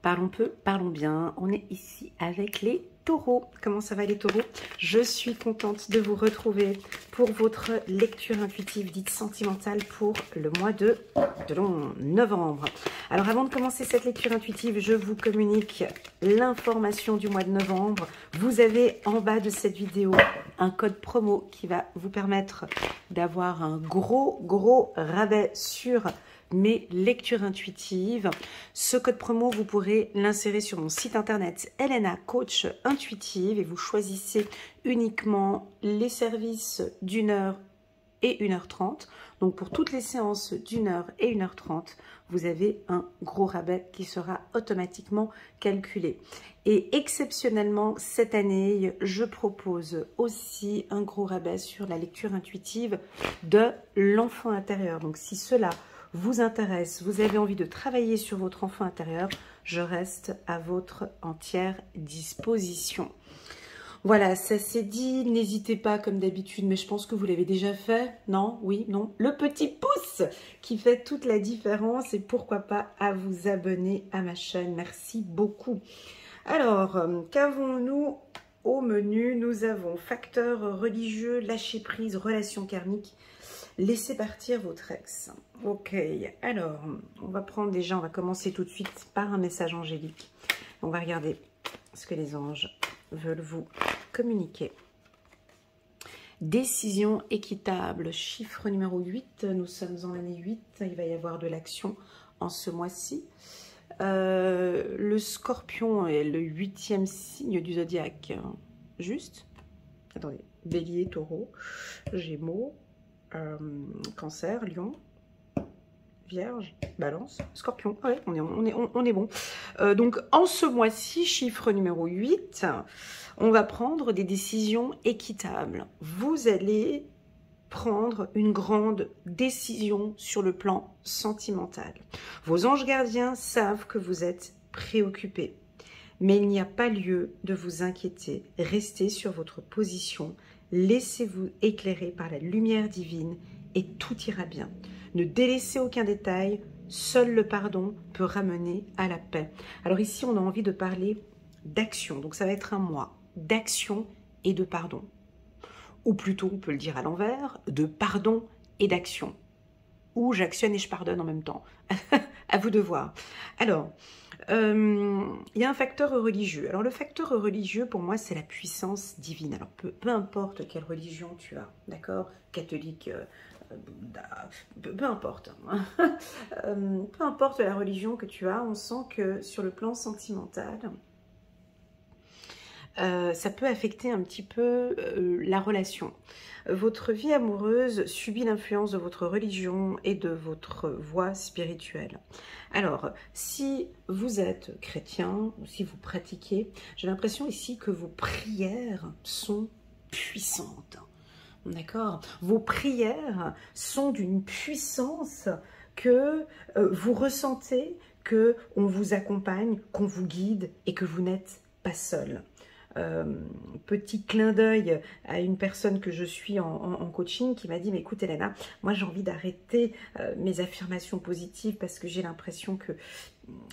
Parlons peu, parlons bien. On est ici avec les taureaux. Comment ça va les taureaux? Je suis contente de vous retrouver pour votre lecture intuitive dite sentimentale pour le mois de novembre. Alors avant de commencer cette lecture intuitive, je vous communique l'information du mois de novembre. Vous avez en bas de cette vidéo un code promo qui va vous permettre d'avoir un gros rabais sur mes lectures intuitives. Ce code promo, vous pourrez l'insérer sur mon site internet Elena Coach Intuitive et vous choisissez uniquement les services d'1 heure et 1h30. Donc pour toutes les séances d'1 heure et 1h30, vous avez un gros rabais qui sera automatiquement calculé. Et exceptionnellement, cette année, je propose aussi un gros rabais sur la lecture intuitive de l'enfant intérieur. Donc si cela vous intéresse, vous avez envie de travailler sur votre enfant intérieur, je reste à votre entière disposition. Voilà, ça c'est dit. N'hésitez pas comme d'habitude, mais je pense que vous l'avez déjà fait. Non? Oui? Non? Le petit pouce qui fait toute la différence et pourquoi pas à vous abonner à ma chaîne. Merci beaucoup. Alors, qu'avons-nous au menu? Nous avons facteur religieux, lâcher prise, relation karmique. Laissez partir votre ex. Ok, alors, on va commencer tout de suite par un message angélique. On va regarder ce que les anges veulent vous communiquer. Décision équitable, chiffre numéro 8. Nous sommes en l'année 8. Il va y avoir de l'action en ce mois-ci. Le scorpion est le 8e signe du zodiaque. Juste. Attendez. Bélier, taureau, gémeaux. Cancer, lion, vierge, balance, scorpion. Ouais, on est bon. Donc, en ce mois-ci, chiffre numéro 8, on va prendre des décisions équitables. Vous allez prendre une grande décision sur le plan sentimental. Vos anges gardiens savent que vous êtes préoccupés. Mais il n'y a pas lieu de vous inquiéter. Restez sur votre position. Laissez-vous éclairer par la lumière divine et tout ira bien. Ne délaissez aucun détail, seul le pardon peut ramener à la paix. Alors ici, on a envie de parler d'action. Donc ça va être un mois d'action et de pardon. Ou plutôt, on peut le dire à l'envers, de pardon et d'action. Ou j'actionne et je pardonne en même temps. À vous de voir. Alors, il y a un facteur religieux. Alors le facteur religieux pour moi c'est la puissance divine. Alors peu importe quelle religion tu as, d'accord, catholique, Bouddha, peu importe, peu importe la religion que tu as, on sent que sur le plan sentimental, ça peut affecter un petit peu la relation. Votre vie amoureuse subit l'influence de votre religion et de votre voie spirituelle. Alors, si vous êtes chrétien, ou si vous pratiquez, j'ai l'impression ici que vos prières sont puissantes. D'accord? Vos prières sont d'une puissance que vous ressentez, qu'on vous accompagne, qu'on vous guide et que vous n'êtes pas seul. Petit clin d'œil à une personne que je suis en coaching qui m'a dit mais écoute Elena, moi j'ai envie d'arrêter mes affirmations positives parce que j'ai l'impression que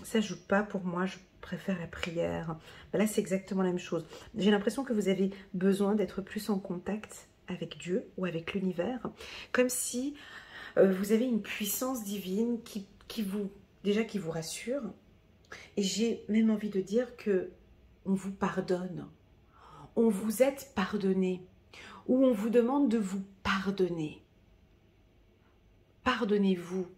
ça joue pas pour moi, je préfère la prière. Ben là c'est exactement la même chose, j'ai l'impression que vous avez besoin d'être plus en contact avec Dieu ou avec l'univers, comme si vous avez une puissance divine qui vous rassure, et j'ai même envie de dire que on vous pardonne, on vous est pardonné, ou on vous demande de vous pardonner. Pardonnez-vous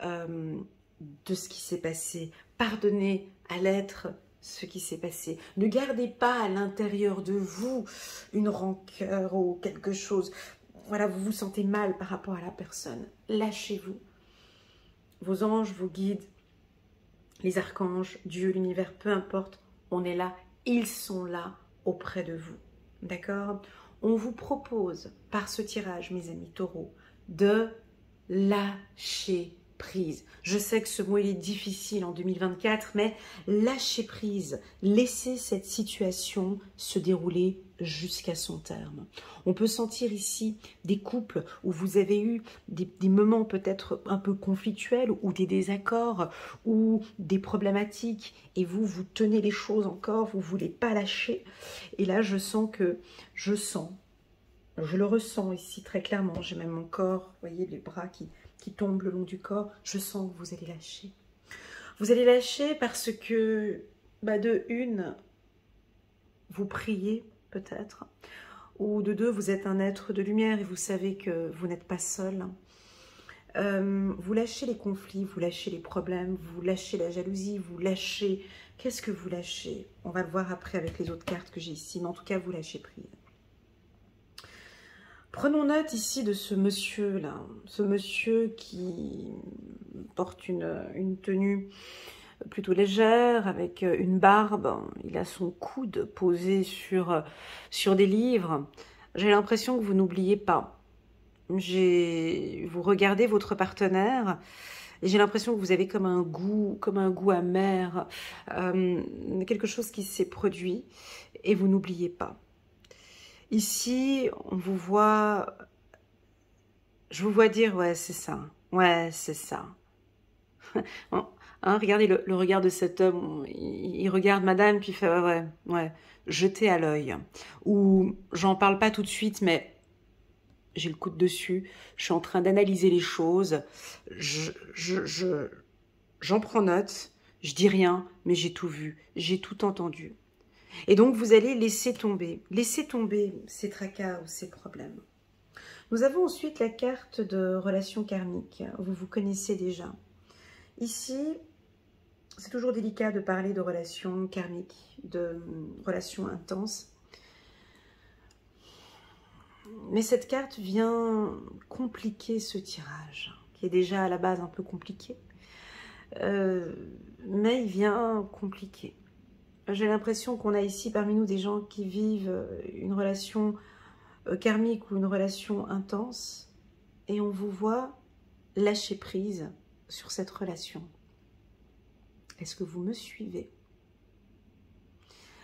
de ce qui s'est passé, pardonnez à l'être ce qui s'est passé. Ne gardez pas à l'intérieur de vous une rancœur ou quelque chose. Voilà, vous vous sentez mal par rapport à la personne. Lâchez-vous. Vos anges, vos guides, les archanges, Dieu, l'univers, peu importe, on est là, ils sont là auprès de vous. D'accord? On vous propose par ce tirage, mes amis taureaux, de lâcher prise. Je sais que ce mot il est difficile en 2024, mais lâcher prise, laisser cette situation se dérouler jusqu'à son terme. On peut sentir ici des couples où vous avez eu des moments peut-être un peu conflictuels ou des désaccords ou des problématiques et vous tenez les choses encore, vous ne voulez pas lâcher. Et là, je le ressens ici très clairement, j'ai même mon corps, vous voyez les bras qui tombent le long du corps, je sens que vous allez lâcher. Vous allez lâcher parce que, de une, vous priez peut-être, ou de deux, vous êtes un être de lumière et vous savez que vous n'êtes pas seul. Vous lâchez les conflits, vous lâchez les problèmes, vous lâchez la jalousie, vous lâchez... Qu'est-ce que vous lâchez? On va le voir après avec les autres cartes que j'ai ici, mais en tout cas, vous lâchez prise. Prenons note ici de ce monsieur-là, ce monsieur qui porte une tenue plutôt légère, avec une barbe. Il a son coude posé sur des livres. J'ai l'impression que vous n'oubliez pas. Vous regardez votre partenaire et j'ai l'impression que vous avez comme un goût amer, quelque chose qui s'est produit et vous n'oubliez pas. Ici, je vous vois dire, ouais, c'est ça, ouais, c'est ça. Regardez le regard de cet homme, il regarde madame, puis il fait, ouais, jetez à l'œil. Ou, j'en parle pas tout de suite, mais j'ai le coude dessus, je suis en train d'analyser les choses, j'en prends note, je dis rien, mais j'ai tout vu, j'ai tout entendu. Et donc, vous allez laisser tomber ces tracas ou ces problèmes. Nous avons ensuite la carte de relation karmique. Vous vous connaissez déjà. Ici, c'est toujours délicat de parler de relations karmiques, de relations intenses. Mais cette carte vient compliquer ce tirage, qui est déjà à la base un peu compliqué. Mais il vient compliquer. J'ai l'impression qu'on a ici parmi nous des gens qui vivent une relation karmique ou une relation intense et on vous voit lâcher prise sur cette relation. Est-ce que vous me suivez?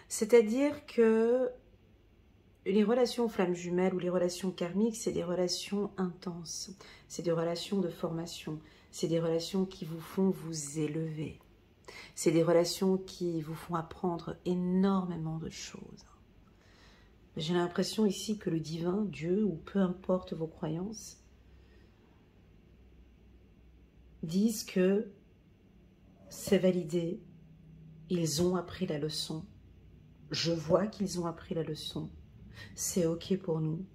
C'est-à-dire que les relations flammes jumelles ou les relations karmiques, c'est des relations intenses, c'est des relations de formation, c'est des relations qui vous font vous élever. C'est des relations qui vous font apprendre énormément de choses. J'ai l'impression ici que le divin, Dieu, ou peu importe vos croyances, disent que c'est validé, ils ont appris la leçon, je vois qu'ils ont appris la leçon, c'est ok pour nous,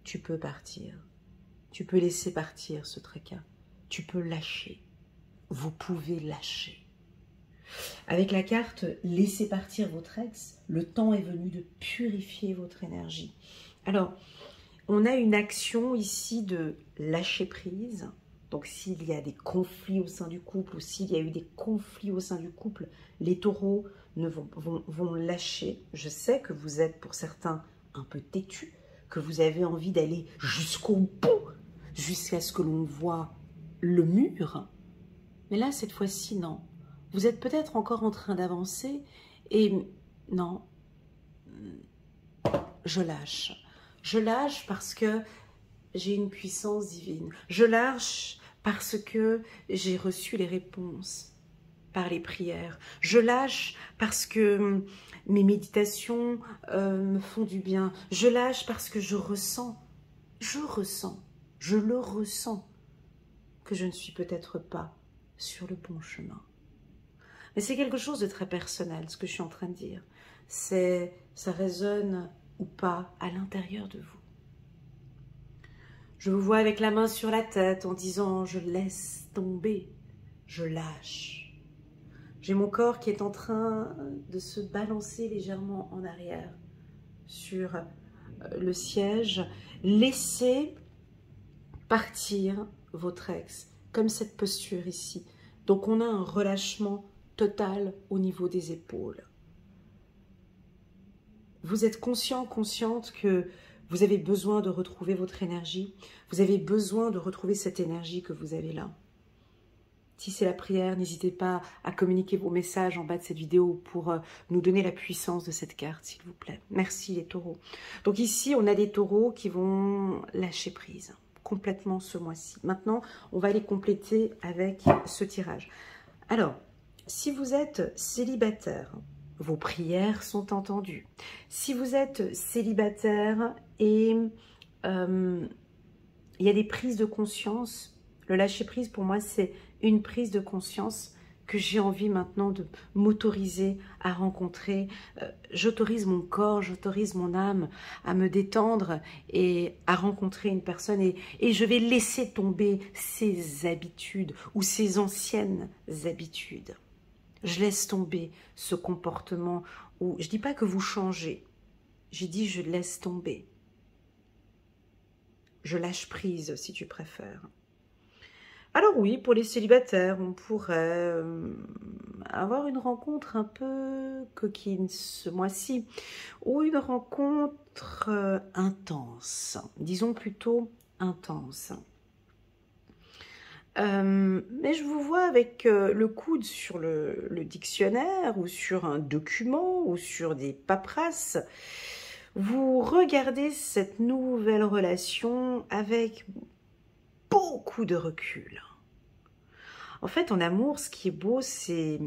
tu peux partir, tu peux laisser partir ce tracas, tu peux lâcher, vous pouvez lâcher. Avec la carte « Laissez partir votre ex », le temps est venu de purifier votre énergie. Alors, on a une action ici de lâcher prise. Donc, s'il y a des conflits au sein du couple ou s'il y a eu des conflits au sein du couple, les taureaux vont lâcher. Je sais que vous êtes, pour certains, un peu têtus, que vous avez envie d'aller jusqu'au bout, jusqu'à ce que l'on voit le mur. Mais là, cette fois-ci, non. Vous êtes peut-être encore en train d'avancer et non, je lâche. Je lâche parce que j'ai une puissance divine. Je lâche parce que j'ai reçu les réponses par les prières. Je lâche parce que mes méditations me font du bien. Je lâche parce que je le ressens, que je ne suis peut-être pas sur le bon chemin. Mais c'est quelque chose de très personnel, ce que je suis en train de dire. Ça résonne ou pas à l'intérieur de vous. Je vous vois avec la main sur la tête en disant « je laisse tomber, je lâche ». J'ai mon corps qui est en train de se balancer légèrement en arrière sur le siège. Laissez partir votre ex, comme cette posture ici. Donc on a un relâchement total au niveau des épaules. Vous êtes conscient, consciente que vous avez besoin de retrouver votre énergie. Vous avez besoin de retrouver cette énergie que vous avez là. Si c'est la prière, n'hésitez pas à communiquer vos messages en bas de cette vidéo pour nous donner la puissance de cette carte, s'il vous plaît. Merci les taureaux. Donc ici, on a des taureaux qui vont lâcher prise complètement ce mois-ci. Maintenant, on va les compléter avec ce tirage. Alors, si vous êtes célibataire, vos prières sont entendues. Si vous êtes célibataire et il y a des prises de conscience, le lâcher prise pour moi c'est une prise de conscience que j'ai envie maintenant de m'autoriser à rencontrer. J'autorise mon corps, j'autorise mon âme à me détendre et à rencontrer une personne et je vais laisser tomber ces habitudes ou ces anciennes habitudes. Je laisse tomber ce comportement où je ne dis pas que vous changez, j'ai dit je laisse tomber. Je lâche prise si tu préfères. Alors oui, pour les célibataires, on pourrait avoir une rencontre un peu coquine ce mois-ci, ou une rencontre intense, disons plutôt intense. Mais je vous vois avec le coude sur le dictionnaire, ou sur un document, ou sur des paperasses. Vous regardez cette nouvelle relation avec beaucoup de recul. En fait, en amour, ce qui est beau, c'est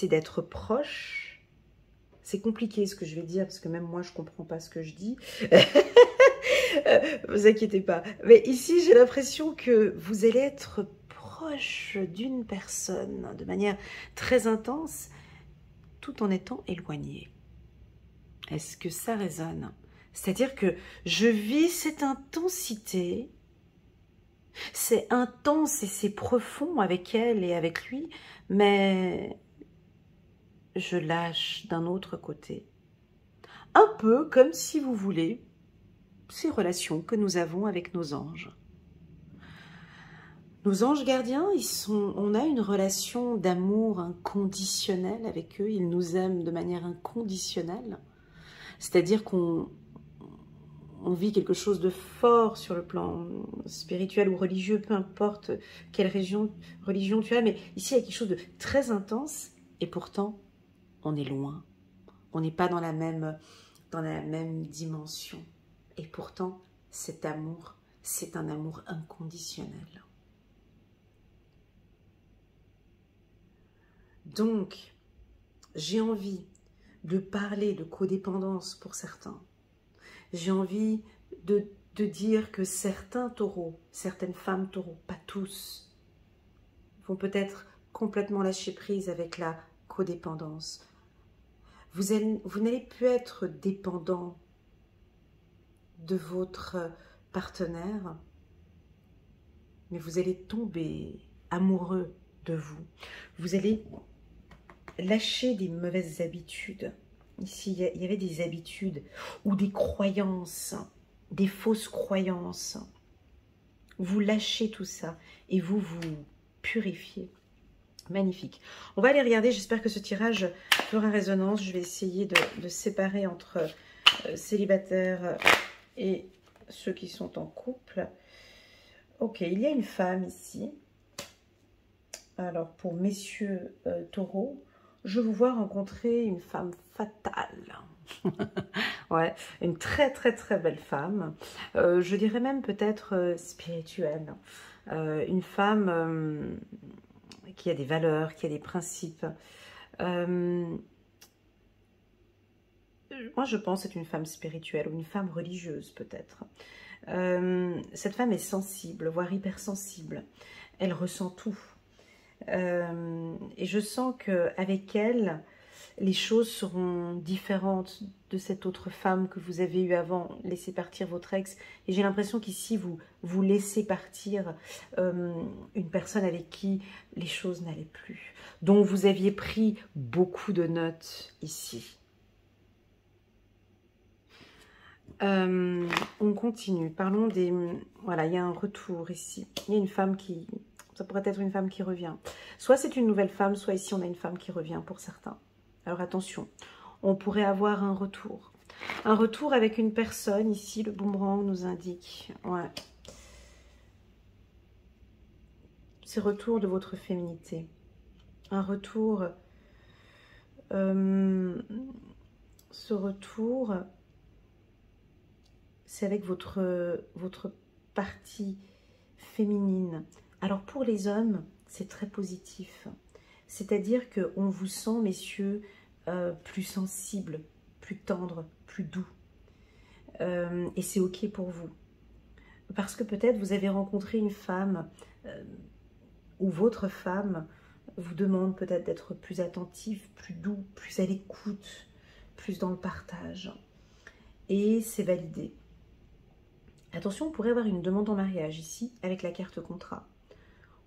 d'être proche. C'est compliqué ce que je vais dire, parce que même moi, je ne comprends pas ce que je dis. Vous inquiétez pas. Mais ici, j'ai l'impression que vous allez être proche d'une personne de manière très intense, tout en étant éloigné. Est-ce que ça résonne? C'est-à-dire que je vis cette intensité, c'est intense et c'est profond avec elle et avec lui, mais je lâche d'un autre côté. Un peu comme si vous voulez, ces relations que nous avons avec nos anges. Nos anges gardiens, on a une relation d'amour inconditionnel avec eux, ils nous aiment de manière inconditionnelle, c'est-à-dire qu'on vit quelque chose de fort sur le plan spirituel ou religieux, peu importe quelle religion tu as, mais ici il y a quelque chose de très intense et pourtant on est loin, on n'est pas dans la même dimension et pourtant cet amour, c'est un amour inconditionnel. Donc j'ai envie de parler de codépendance pour certains. J'ai envie de dire que certains taureaux, certaines femmes taureaux, pas tous, vont peut-être complètement lâcher prise avec la codépendance. Vous n'allez plus être dépendant de votre partenaire, mais vous allez tomber amoureux de vous. Vous allez lâcher des mauvaises habitudes. Ici, il y avait des habitudes ou des croyances, des fausses croyances. Vous lâchez tout ça et vous vous purifiez. Magnifique. On va aller regarder, j'espère que ce tirage fera résonance. Je vais essayer de séparer entre célibataires et ceux qui sont en couple. Ok, il y a une femme ici. Alors, pour messieurs taureaux, je vous vois rencontrer une femme fatale. Ouais, une très très très belle femme. Je dirais même peut-être spirituelle. Une femme qui a des valeurs, qui a des principes. Moi, je pense que c'est une femme spirituelle ou une femme religieuse peut-être. Cette femme est sensible, voire hypersensible. Elle ressent tout. Et je sens qu'avec elle, les choses seront différentes de cette autre femme que vous avez eue avant, laissez partir votre ex. Et j'ai l'impression qu'ici, vous laissez partir une personne avec qui les choses n'allaient plus, dont vous aviez pris beaucoup de notes ici. On continue, parlons des... Voilà, il y a un retour ici. Il y a une femme qui... Ça pourrait être une femme qui revient. Soit c'est une nouvelle femme, soit ici on a une femme qui revient pour certains. Alors attention, on pourrait avoir un retour. Un retour avec une personne, ici le boomerang nous indique. Ouais. c'est retour de votre féminité. Un retour, ce retour, c'est avec votre partie féminine. Alors pour les hommes, c'est très positif. C'est-à-dire qu'on vous sent, messieurs, plus sensible, plus tendre, plus doux. Et c'est ok pour vous. Parce que peut-être vous avez rencontré une femme ou votre femme vous demande peut-être d'être plus attentif, plus doux, plus à l'écoute, plus dans le partage. Et c'est validé. Attention, on pourrait avoir une demande en mariage ici avec la carte contrat.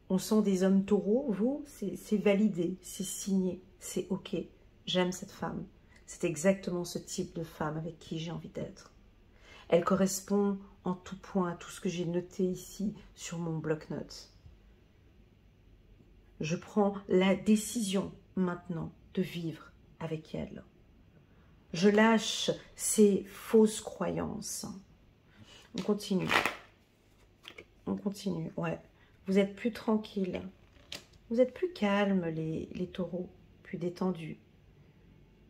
On sent des hommes taureaux, vous, c'est validé, c'est signé, c'est ok. J'aime cette femme. C'est exactement ce type de femme avec qui j'ai envie d'être. Elle correspond en tout point à tout ce que j'ai noté ici sur mon bloc-notes. Je prends la décision maintenant de vivre avec elle. Je lâche ces fausses croyances. On continue. On continue, ouais. Vous êtes plus tranquille. Vous êtes plus calme, les taureaux, plus détendus.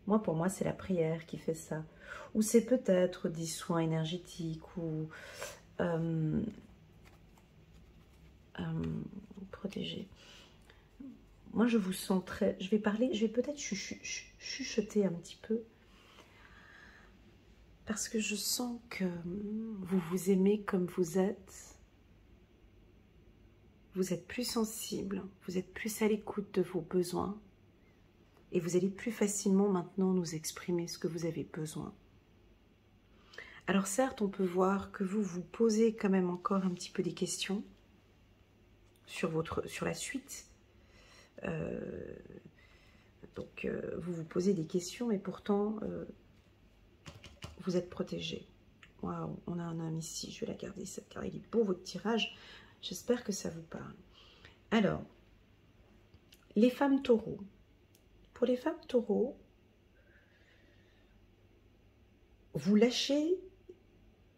Moi, pour moi, c'est la prière qui fait ça. Ou c'est peut-être des soins énergétiques ou protégés. Moi, je vous sens très... Je vais parler, je vais peut-être chuchoter un petit peu. Parce que je sens que vous vous aimez comme vous êtes. Vous êtes plus sensible, vous êtes plus à l'écoute de vos besoins. Et vous allez plus facilement maintenant nous exprimer ce que vous avez besoin. Alors certes, on peut voir que vous vous posez quand même encore un petit peu des questions sur la suite. Vous vous posez des questions et pourtant vous êtes protégé. Waouh, on a un homme ici, je vais la garder cette carte, il est beau votre tirage, j'espère que ça vous parle. Alors, les femmes taureaux. Pour les femmes taureaux, vous lâchez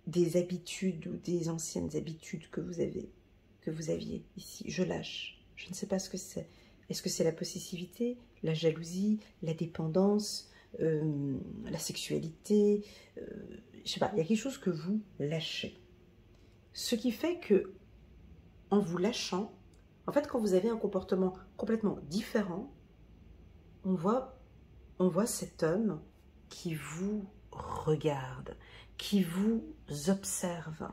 des habitudes ou des anciennes habitudes que vous aviez ici. Je lâche. Je ne sais pas ce que c'est. Est-ce que c'est la possessivité, la jalousie, la dépendance, la sexualité, je sais pas, il y a quelque chose que vous lâchez. Ce qui fait que, en vous lâchant, en fait, quand vous avez un comportement complètement différent, on voit cet homme qui vous regarde, qui vous observe.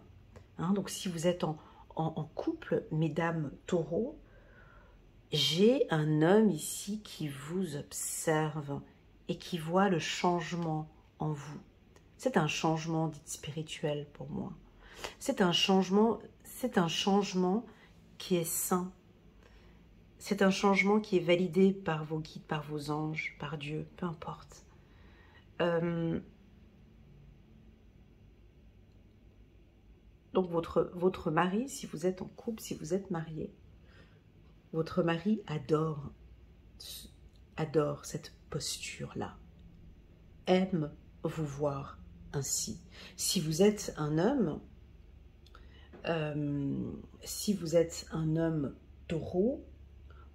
Hein, donc, si vous êtes en couple, mesdames taureaux, j'ai un homme ici qui vous observe et qui voit le changement en vous. C'est un changement dit spirituel pour moi. C'est un changement qui est sain. C'est un changement qui est validé par vos guides, par vos anges, par Dieu, peu importe. Donc votre mari, si vous êtes en couple, si vous êtes marié, votre mari adore cette posture-là, aime vous voir ainsi. Si vous êtes un homme, taureau,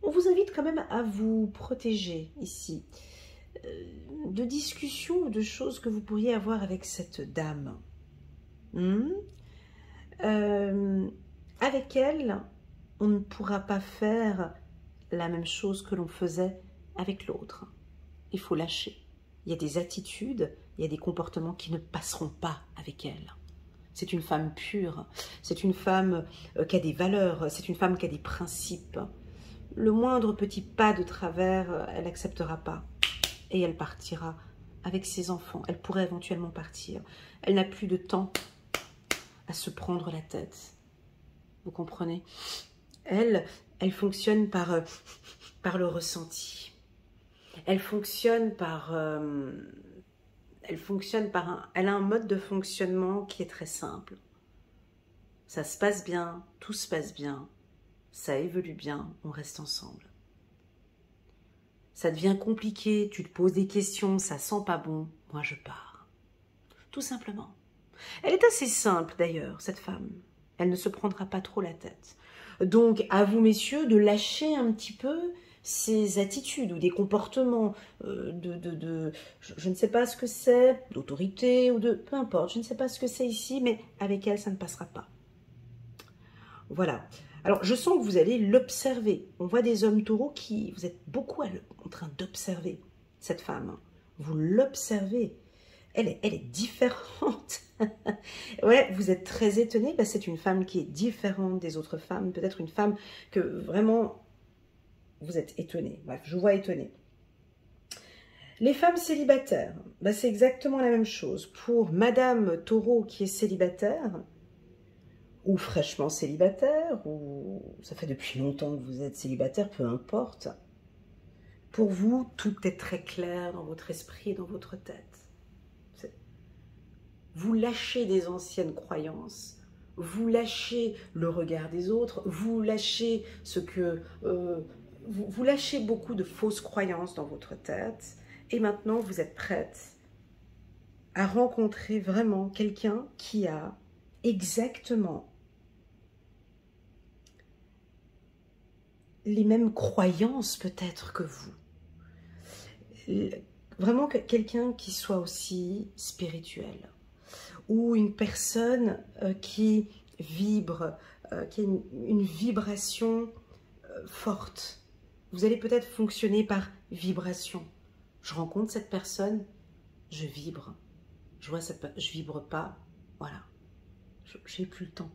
on vous invite quand même à vous protéger ici de discussions ou de choses que vous pourriez avoir avec cette dame. Avec elle, on ne pourra pas faire la même chose que l'on faisait avec l'autre. Il faut lâcher. Il y a des attitudes, il y a des comportements qui ne passeront pas avec elle. C'est une femme pure, c'est une femme qui a des valeurs, c'est une femme qui a des principes. Le moindre petit pas de travers, elle n'acceptera pas. Et elle partira avec ses enfants. Elle pourrait éventuellement partir. Elle n'a plus de temps à se prendre la tête. Vous comprenez? Elle fonctionne par le ressenti. Elle a un mode de fonctionnement qui est très simple. Ça se passe bien, tout se passe bien, ça évolue bien, on reste ensemble. Ça devient compliqué, tu te poses des questions, ça sent pas bon, moi je pars. Tout simplement. Elle est assez simple d'ailleurs, cette femme. Elle ne se prendra pas trop la tête. Donc, à vous, messieurs, de lâcher un petit peu ces attitudes ou des comportements je ne sais pas ce que c'est, d'autorité ou de... Peu importe, je ne sais pas ce que c'est ici, mais avec elle, ça ne passera pas. Voilà. Alors, je sens que vous allez l'observer. On voit des hommes taureaux qui... Vous êtes beaucoup en train d'observer cette femme. Vous l'observez. Elle est différente. Ouais, vous êtes très étonné. Ben, c'est une femme qui est différente des autres femmes. Peut-être une femme que vraiment... Vous êtes étonné. Bref, je vous vois étonné. Les femmes célibataires, ben, c'est exactement la même chose. Pour Madame Taureau qui est célibataire, ou fraîchement célibataire, ou ça fait depuis longtemps que vous êtes célibataire, peu importe. Pour vous, tout est très clair dans votre esprit et dans votre tête. Vous lâchez des anciennes croyances, vous lâchez le regard des autres, vous lâchez ce que... vous lâchez beaucoup de fausses croyances dans votre tête et maintenant vous êtes prête à rencontrer vraiment quelqu'un qui a exactement les mêmes croyances peut-être que vous. Vraiment quelqu'un qui soit aussi spirituel. Ou une personne qui vibre, qui a une vibration forte. Vous allez peut-être fonctionner par vibration. Je rencontre cette personne, je vibre. Je vois cette personne, je vibre pas, voilà. J'ai plus le temps.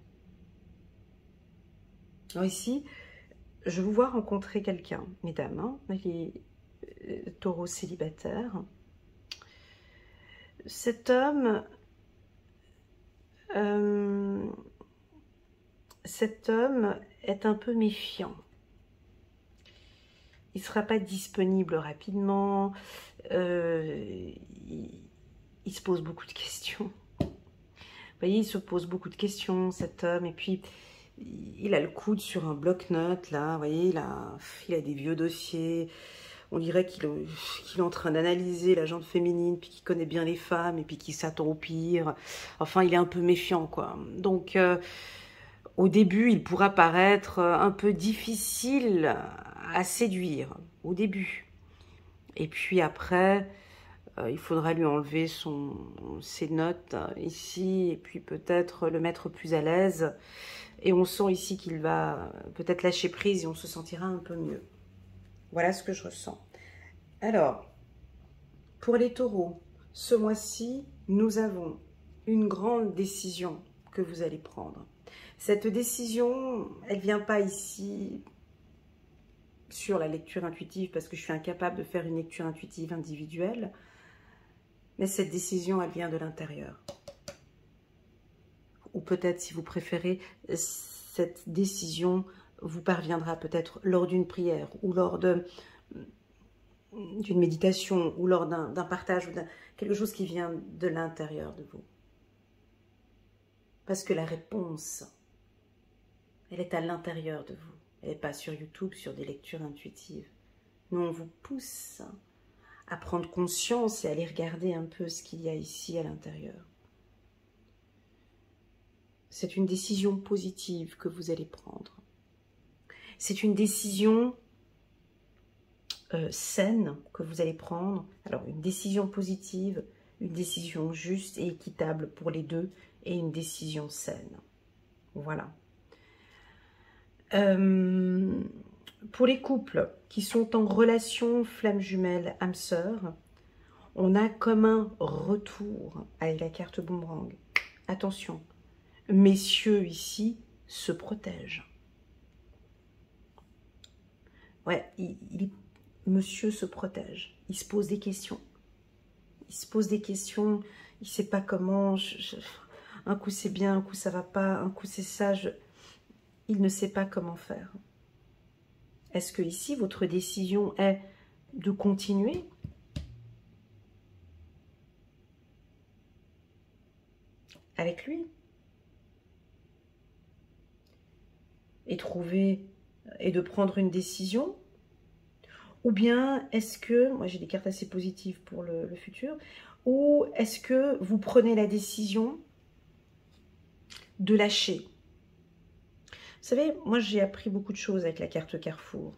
Alors ici, je vous vois rencontrer quelqu'un, mesdames, hein, les taureaux célibataires. Cet homme... cet homme est un peu méfiant. Il ne sera pas disponible rapidement. Il se pose beaucoup de questions. Vous voyez, il se pose beaucoup de questions, cet homme. Et puis, il a le coude sur un bloc-notes, là. Vous voyez, il a des vieux dossiers. On dirait qu'il est en train d'analyser la gente féminine, puis qu'il connaît bien les femmes, et puis qu'il s'attend au pire. Enfin, il est un peu méfiant, quoi. Donc, au début, il pourra paraître un peu difficile à séduire, au début. Et puis après, il faudra lui enlever ses notes ici, et puis peut-être le mettre plus à l'aise. Et on sent ici qu'il va peut-être lâcher prise et on se sentira un peu mieux. Voilà ce que je ressens. Alors, pour les taureaux, ce mois-ci, nous avons une grande décision que vous allez prendre. Cette décision, elle ne vient pas ici sur la lecture intuitive parce que je suis incapable de faire une lecture intuitive individuelle. Mais cette décision, elle vient de l'intérieur. Ou peut-être, si vous préférez, cette décision vous parviendra peut-être lors d'une prière ou lors d'une méditation ou lors d'un partage ou quelque chose qui vient de l'intérieur de vous. Parce que la réponse, elle est à l'intérieur de vous. Elle n'est pas sur YouTube, sur des lectures intuitives. Nous, on vous pousse à prendre conscience et à aller regarder un peu ce qu'il y a ici à l'intérieur. C'est une décision positive que vous allez prendre. C'est une décision saine que vous allez prendre. Alors, une décision positive, une décision juste et équitable pour les deux et une décision saine. Voilà. Pour les couples qui sont en relation flamme jumelle, âme sœur, on a comme un retour avec la carte boomerang. Attention, messieurs ici se protègent. Ouais, monsieur se protège. Il se pose des questions. Il se pose des questions. Il ne sait pas comment. Un coup c'est bien, un coup ça va pas, un coup c'est ça. Il ne sait pas comment faire. Est-ce que ici votre décision est de continuer avec lui et de prendre une décision? Ou bien est-ce que, moi j'ai des cartes assez positives pour le futur, ou est-ce que vous prenez la décision de lâcher? savez, moi j'ai appris beaucoup de choses avec la carte Carrefour.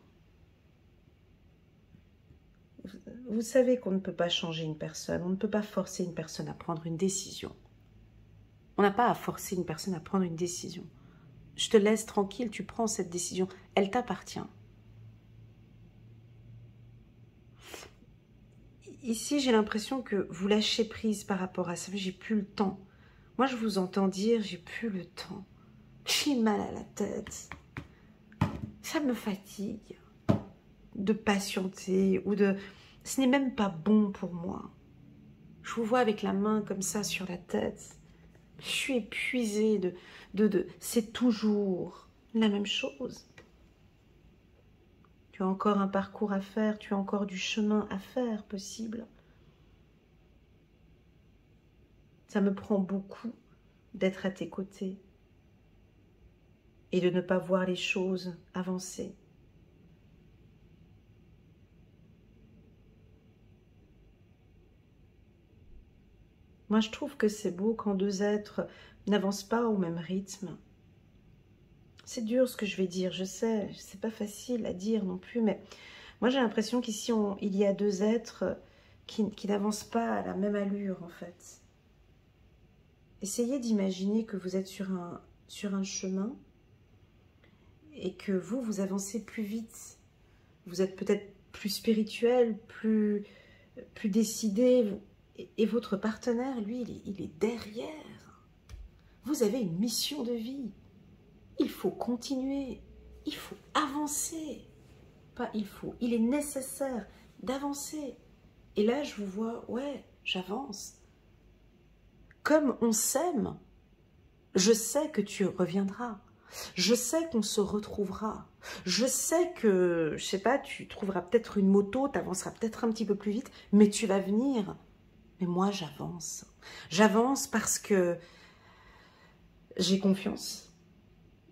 Vous savez qu'on ne peut pas changer une personne, on ne peut pas forcer une personne à prendre une décision. On n'a pas à forcer une personne à prendre une décision. Je te laisse tranquille, tu prends cette décision, elle t'appartient. Ici, j'ai l'impression que vous lâchez prise par rapport à ça, j'ai plus le temps. Moi, je vous entends dire, j'ai plus le temps. J'ai mal à la tête. Ça me fatigue de patienter ou de... Ce n'est même pas bon pour moi. Je vous vois avec la main comme ça sur la tête. Je suis épuisée c'est toujours la même chose. Tu as encore un parcours à faire, tu as encore du chemin à faire possible. Ça me prend beaucoup d'être à tes côtés et de ne pas voir les choses avancer. Moi, je trouve que c'est beau quand deux êtres n'avancent pas au même rythme. C'est dur ce que je vais dire, je sais, c'est pas facile à dire non plus, mais moi j'ai l'impression qu'ici il y a deux êtres qui n'avancent pas à la même allure en fait. Essayez d'imaginer que vous êtes sur un chemin et que vous avancez plus vite. Vous êtes peut-être plus spirituel, plus décidé, et votre partenaire, lui, il est derrière. Vous avez une mission de vie. Il faut continuer, il faut avancer. Pas il faut, il est nécessaire d'avancer. Et là, je vous vois, ouais, j'avance. Comme on s'aime, je sais que tu reviendras. Je sais qu'on se retrouvera. Je sais que, je sais pas, tu trouveras peut-être une moto, tu avanceras peut-être un petit peu plus vite, mais tu vas venir. Mais moi, j'avance. J'avance parce que j'ai confiance.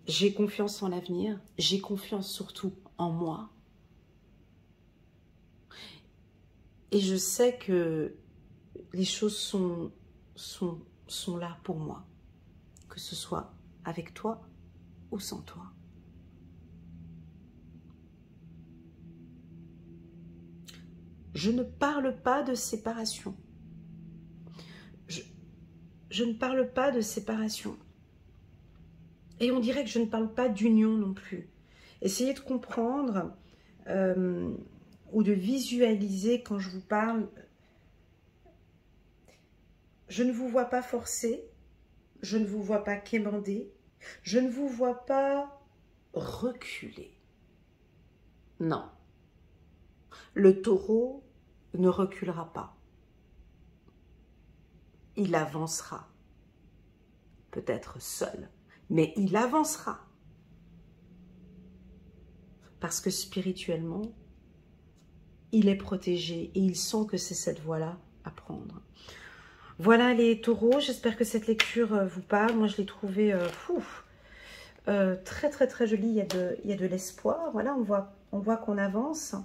J'ai confiance en l'avenir. J'ai confiance surtout en moi. Et je sais que les choses sont là pour moi. Que ce soit avec toi ou sans toi. Je ne parle pas de séparation. Je ne parle pas de séparation. Et on dirait que je ne parle pas d'union non plus. Essayez de comprendre ou de visualiser quand je vous parle. Je ne vous vois pas forcer, je ne vous vois pas quémander, je ne vous vois pas reculer. Non. Le taureau ne reculera pas. Il avancera. Peut-être seul, mais il avancera. Parce que spirituellement, il est protégé et il sent que c'est cette voie-là à prendre. Voilà les taureaux, j'espère que cette lecture vous parle. Moi, je l'ai trouvée très très très jolie, il y a de l'espoir. Voilà, on voit qu'on avance.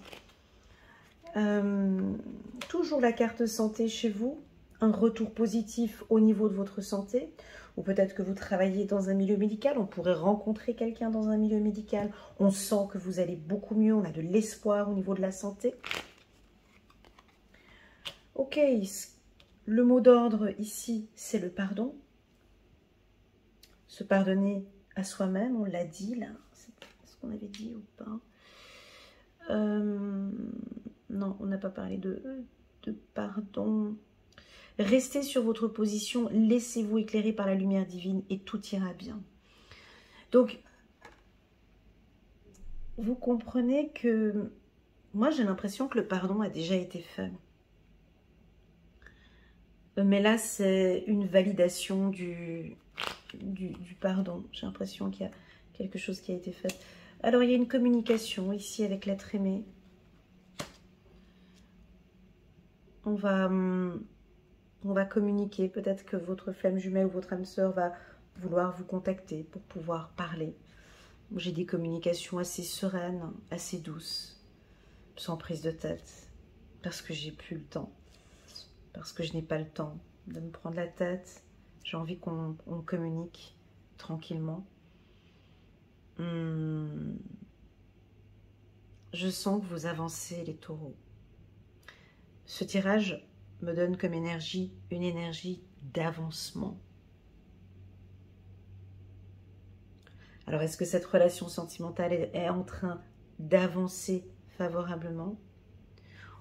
Toujours la carte santé chez vous, un retour positif au niveau de votre santé. Ou peut-être que vous travaillez dans un milieu médical, on pourrait rencontrer quelqu'un dans un milieu médical. On sent que vous allez beaucoup mieux, on a de l'espoir au niveau de la santé. Ok, le mot d'ordre ici, c'est le pardon. Se pardonner à soi-même, on l'a dit là. C'est ce qu'on avait dit ou pas? Non, on n'a pas parlé de pardon. Restez sur votre position, laissez-vous éclairer par la lumière divine et tout ira bien. Donc, vous comprenez que moi j'ai l'impression que le pardon a déjà été fait. Mais là, c'est une validation du pardon. J'ai l'impression qu'il y a quelque chose qui a été fait. Alors, il y a une communication ici avec l'être aimé. On va communiquer. Peut-être que votre flamme jumelle ou votre âme sœur va vouloir vous contacter pour pouvoir parler. J'ai des communications assez sereines, assez douces, sans prise de tête, parce que j'ai plus le temps. Parce que je n'ai pas le temps de me prendre la tête. J'ai envie qu'on communique tranquillement. Je sens que vous avancez, les taureaux. Ce tirage me donne comme énergie une énergie d'avancement. Alors, est-ce que cette relation sentimentale est en train d'avancer favorablement?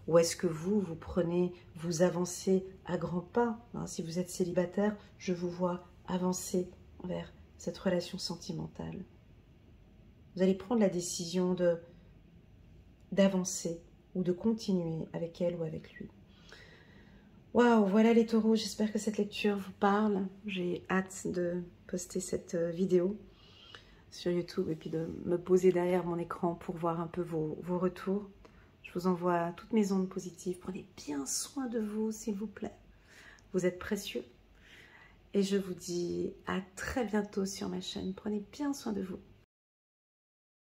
Ou est-ce que vous avancez à grands pas? Si vous êtes célibataire, je vous vois avancer vers cette relation sentimentale. Vous allez prendre la décision d'avancer ou de continuer avec elle ou avec lui. Waouh, voilà les taureaux, j'espère que cette lecture vous parle. J'ai hâte de poster cette vidéo sur YouTube et puis de me poser derrière mon écran pour voir un peu vos retours. Je vous envoie toutes mes ondes positives. Prenez bien soin de vous, s'il vous plaît. Vous êtes précieux. Et je vous dis à très bientôt sur ma chaîne. Prenez bien soin de vous.